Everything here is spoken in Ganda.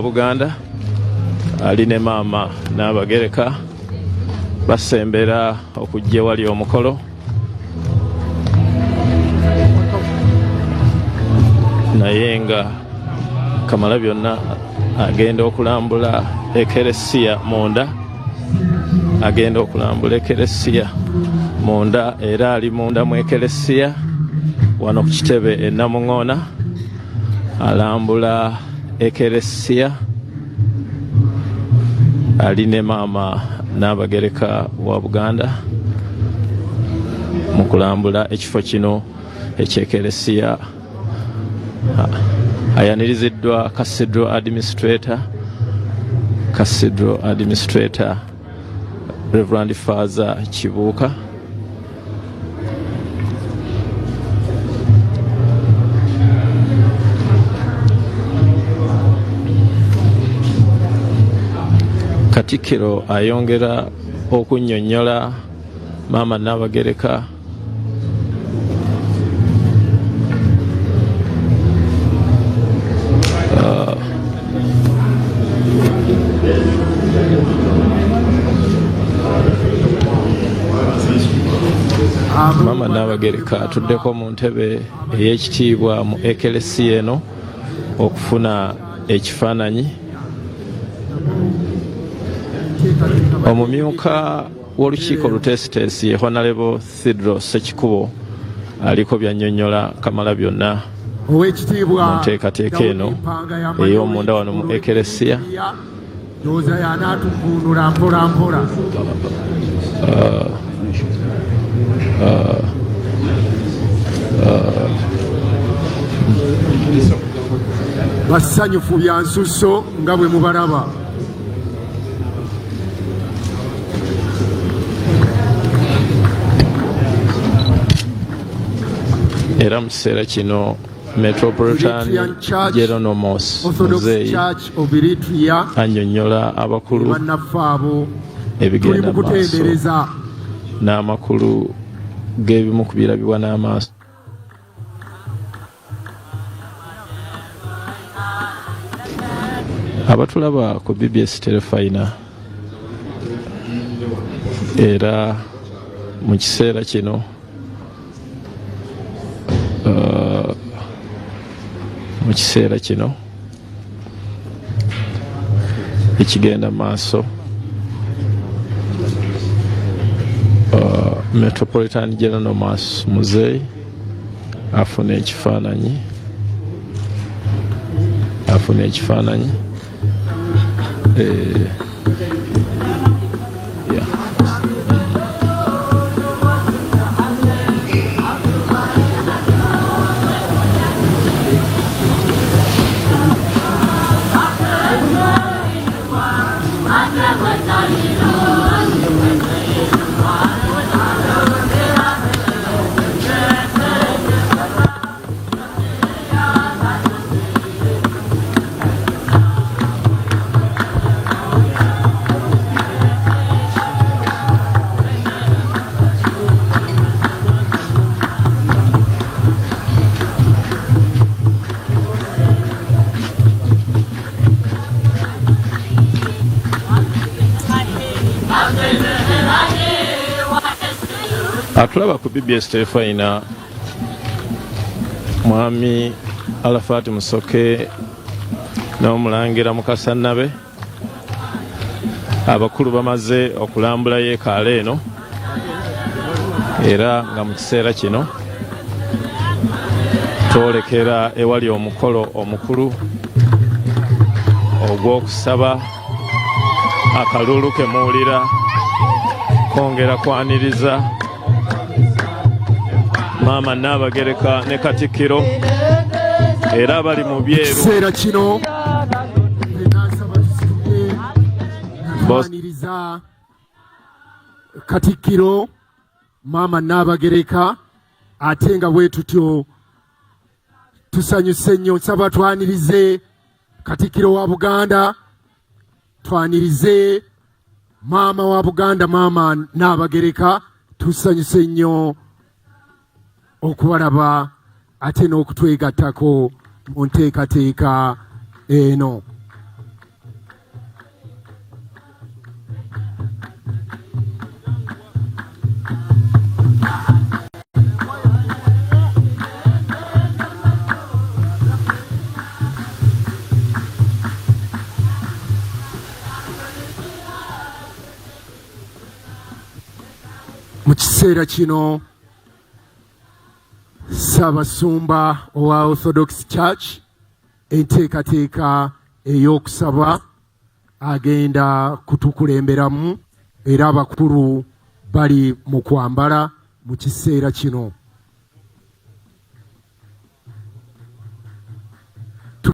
Buganda ali ne maama Naabagereka basembera okujja wali omukolo naye nga Kamalabyonna agenda okulambula ekelesiya munda era ali munda mu ekelesiya wano ku kitebe e Namuŋŋoona alambula ekelesiya ali ne maama Naabagereka wa Buganda mu kulambula ekifo kino ekyekelesiya. Ayaniriziddwa Cathedral Administrator Reverend Father Kibuuka. Katikkiro ayongera okunnyonnyola maama Naabagereka Maama Naabagereka atuddeko mu ntebe ey'ekitiibwa mu ekelesiya eno okufuna ekifaananyi. Omumyuka w'olukiiko oluteesiteesi ye Honorable Theodore Ssekikubo aliko by'annyonnyola Kamalabyonna mu nteekateeka eno ey'omunda wano mu ekelesiya. Basanyufu bya nsusso nga bwe mubalaba. Era mu kiseera kino Metropolitan Geronomos Muzeeyi annyonnyola abakulu ebigenda maaso n'amakulu g'ebimu ku birabibwa n'amaaso. Abatulaba ku BBS Terefayina era mu kiseera kino ekigenda maaso Metropolitan Geronomos Muzeeyi afuna ekifaananyi Atulaba ku BBS Terefayina Mwami Alafat Musoke n'Omulangira Mukasa Nabe abakulu bamaze okulambula yeekaalu eno era nga mu kiseera kino twolekera ewali omukolo omukulu ogw'okusaba akalulu ke muwulira kwongera kwaniriza maama Naabagereka ne Katikkiro era bali mu byeru. Ekiseera kino twaniriza Katikkiro maama Naabagereka ate nga bwe tutyo tusanyuse nnyo. Nsaba twanirize Katikkiro wa Buganda, twanirize maama wa Buganda maama Naabagereka, tusanyuse nnyo okubalaba ate n'okutwegattako mu nteekateeka eno. mu kiseera kino Ssaabasumba owa Orthodox Church enteekateeka ey'okusaba agenda kutukulemberamu era abakulu bali mu kwambala mu kiseera kino.